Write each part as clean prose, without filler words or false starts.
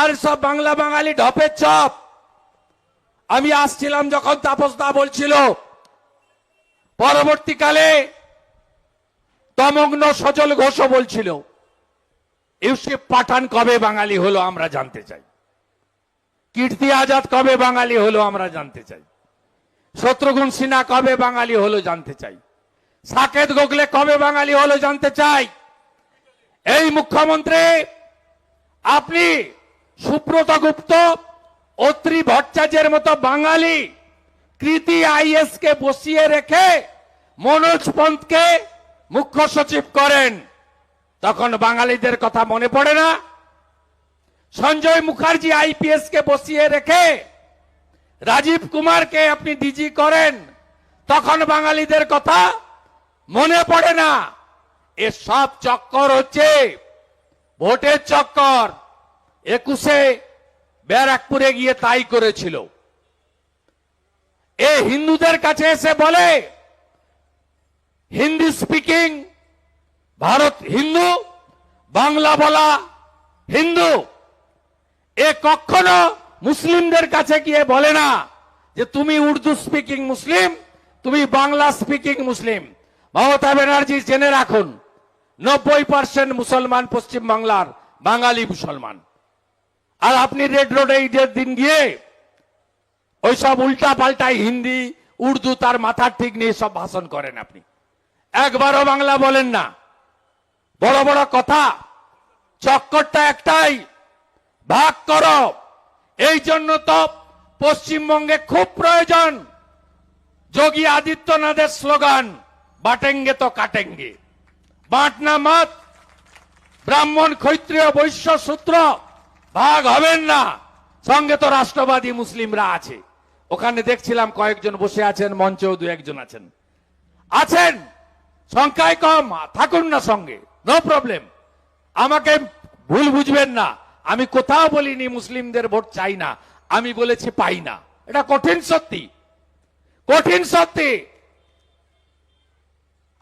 আর সব বাংলা বাঙালি ঢপের চপ। আমি আসছিলাম যখন তাপসদা বলছিল, পরবর্তীকালে তমগ্ন সজল ঘোষও বলছিল ইউসুফ পাঠান কবে বাঙালি হলো আমরা জানতে চাই, কীর্তি আজাদ কবে বাঙালি হলো আমরা জানতে চাই, শত্রুঘ্ন সিনহা কবে বাঙালি হলো জানতে চাই, সাকেত গোখলে কবে বাঙালি হলো জানতে চাই। এই মুখ্যমন্ত্রী আপনি সুব্রত গুপ্ত, অত্রি ভট্টাচার্যের মতো বাঙালি কৃতি আইএস কে বসিয়ে রেখে মনোজ পন্তকে মুখ্য সচিব করেন, তখন বাঙালিদের কথা মনে পড়ে না? সঞ্জয় মুখার্জি আইপিএস কে বসিয়ে রেখে রাজীব কুমারকে আপনি ডিজি করেন, তখন বাঙালিদের কথা মনে পড়ে না? এসব চক্কর হচ্ছে ভোটের চক্কর। 21-এ ব্যারাকপুরে গিয়ে তাই করেছিল। এ হিন্দুদের কাছে এসে বলে হিন্দি স্পিকিং ভারত হিন্দু, বাংলা বলা হিন্দু। এ কখনো মুসলিমদের কাছে গিয়ে বলে না যে তুমি উর্দু স্পিকিং মুসলিম, তুমি বাংলা স্পিকিং মুসলিম। মমতা ব্যানার্জি জেনে রাখুন, 90% মুসলমান পশ্চিম বাংলার বাঙালি মুসলমান। আর আপনি রেড রোডে ঈদের দিন গিয়ে ওইসব উল্টা পাল্টাই হিন্দি উর্দু তার মাথার ঠিক নিয়ে সব ভাষণ করেন। আপনি একবারও বাংলা বলেন না। বড় বড় কথা, চক্করটা একটাই, ভাগ করো। এই জন্য তো পশ্চিমবঙ্গে খুব প্রয়োজন যোগী আদিত্যনাথের স্লোগান বাটেঙ্গে তো কাটেঙ্গে। বাঁটনা মত, ব্রাহ্মণ ক্ষত্রিয় বৈশ্য সূত্র ভাগ হবেন না। সঙ্গে তো রাষ্ট্রবাদী মুসলিমরা আছে, ওখানে দেখছিলাম কয়েকজন বসে আছেন, মঞ্চেও দু একজন আছেন, সংখ্যায় কম, থাকুন না সঙ্গে, নো প্রবলেম। আমাকে ভুল বুঝবেন না, আমি কোথাও বলিনি মুসলিমদের ভোট চাই না, আমি বলেছি পাই না। এটা কঠিন সত্যি, কঠিন সত্যি।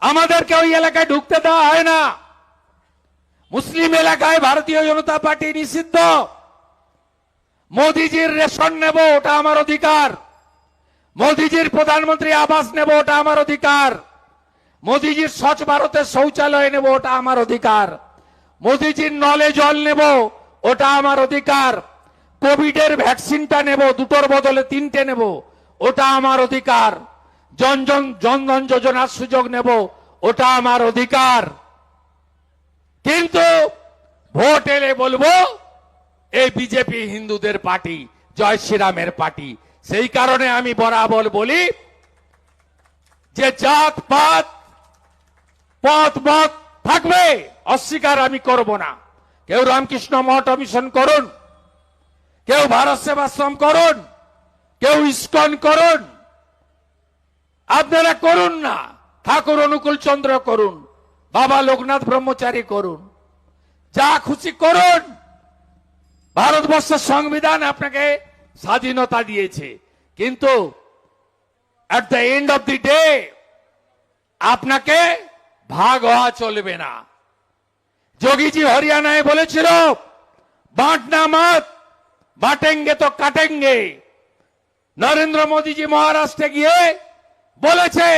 আমাদেরকে ওই এলাকায় ঢুকতে দেওয়া হয় না। মুসলিম এলাকায় ভারতীয় জনতা পার্টি নিষিদ্ধ। মোদিজির রেশন নেব, ওটা আমার অধিকার। মোদিজির প্রধানমন্ত্রী আবাস নেব, ওটা আমার অধিকার। মোদিজির স্বচ্ছ ভারতের শৌচালয় নেব, ওটা আমার অধিকার। মোদিজির নলে জল নেব, ওটা আমার অধিকার। কোভিডের ভ্যাকসিনটা নেব, দুটোর বদলে 3টে নেব, ওটা আমার অধিকার। জনধন যোজনার সুযোগ নেব, ওটা আমার অধিকার। কিন্তু ভোট এলে বলবো এই বিজেপি হিন্দুদের পার্টি, জয় শ্রীরামের পার্টি। সেই কারণে আমি বরাবর বলি যে জাত পাত পথ মত থাকবে, অস্বীকার আমি করব না। কেউ রামকৃষ্ণ মঠ মিশন করুন, কেউ ভারত সেবাশ্রম করুন, কেউ ইস্কন করুন, আপনারা করুন না। ঠাকুর অনুকূল চন্দ্র করুন, বাবা লোকনাথ ব্রহ্মচারী করুন, যা খুশি করুন। ভারতবর্ষের সংবিধান আপনাকে স্বাধীনতা দিয়েছে, কিন্তু at the end of the day আপনাকে ভাগ হওয়া চলবে না। যোগীজি হরিয়ানায় বলেছিল বাঁটনা মত, বাটেঙ্গে তো কাটেঙ্গে। নরেন্দ্র মোদীজি মহারাষ্ট্রে গিয়ে বলেছে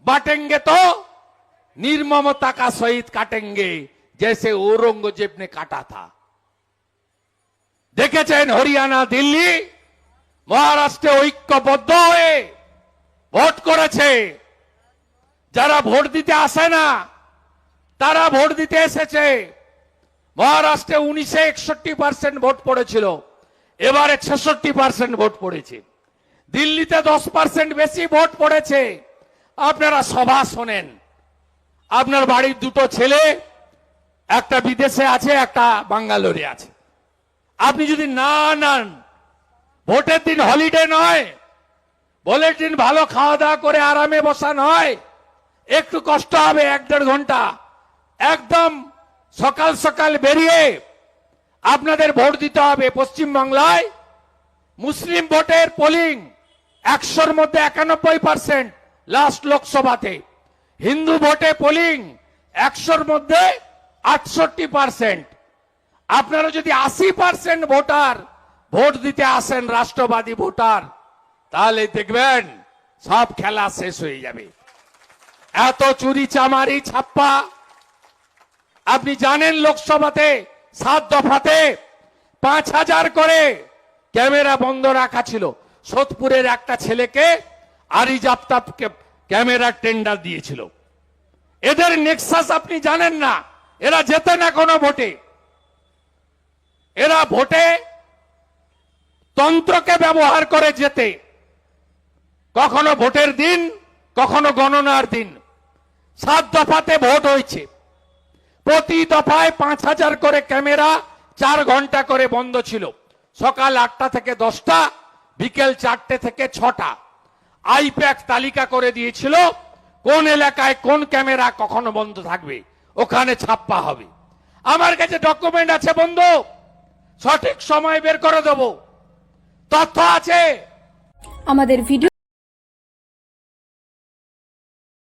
बांटेंगे तो निर्ममता का सहित काटेंगे, जैसे औरंगजेब ने काटा था। দেখেছেন হরিয়ানা, দিল্লি, মহারাষ্ট্রে ঐক্যবদ্ধ হয়ে ভোট করেছে। যারা ভোট দিতে আসে না তারা ভোট দিতে এসেছে। মহারাষ্ট্রে 19-এ 61% ভোট পড়েছিল, এবারে 66% ভোট পড়েছে। দিল্লিতে 10% বেশি ভোট পড়েছে। আপনারা সভা শোনেন, আপনার বাড়ির দুটো ছেলে, একটা বিদেশে আছে, একটা বাঙ্গালোরে আছে। আপনি যদি না নেন, ভোটের দিন হলিডে নয়, ভোটের দিন ভালো খাওয়া দাওয়া করে আরামে বসা নয়, একটু কষ্ট হবে 1-1.5 ঘন্টা। একদম সকাল সকাল বেরিয়ে আপনাদের ভোট দিতে হবে। পশ্চিমবাংলায় মুসলিম ভোটের পোলিং 100-র মধ্যে 91% লাস্ট লোকসভাতে, হিন্দু ভোটে পোলিং 100-র মধ্যে 68%। আপনারা যদি 80% ভোটার ভোট দিতে আসেন রাষ্ট্রবাদী ভোটার, তাহলে দেখবেন সব খেলা শেষ হয়ে যাবে। এত চুরি চামারি ছাপ্পা আপনি জানেন, লোকসভাতে 7 দফাতে 5000 করে ক্যামেরা বন্ধ রাখা ছিল। সোদপুরের একটা ছেলেকে আরিজ আফতাবকে ক্যামেরা টেন্ডার দিয়েছিল। এদের নেক্সাস আপনি জানেন না, এরা জেতে না কোনো ভোটে। এরা ভোটে তন্ত্রকে ব্যবহার করে জেতে, কখনো ভোটের দিন, কখনো গণনার দিন। 7 দফাতে ভোট হয়েছে, প্রতি দফায় 5000 করে ক্যামেরা 4 ঘন্টা করে বন্ধ ছিল। সকাল 8টা থেকে 10টা, বিকেল 4টে থেকে 6টা। আইপ্যাক তালিকা করে দিয়েছিল কোন এলাকায় কোন ক্যামেরা কখনো বন্ধ থাকবে, ওখানে ছাপ্পা হবে। আমার কাছে ডকুমেন্ট আছে বন্ধু, সঠিক সময় বের করে দেব, তথ্য আছে। আমাদের ভিডিও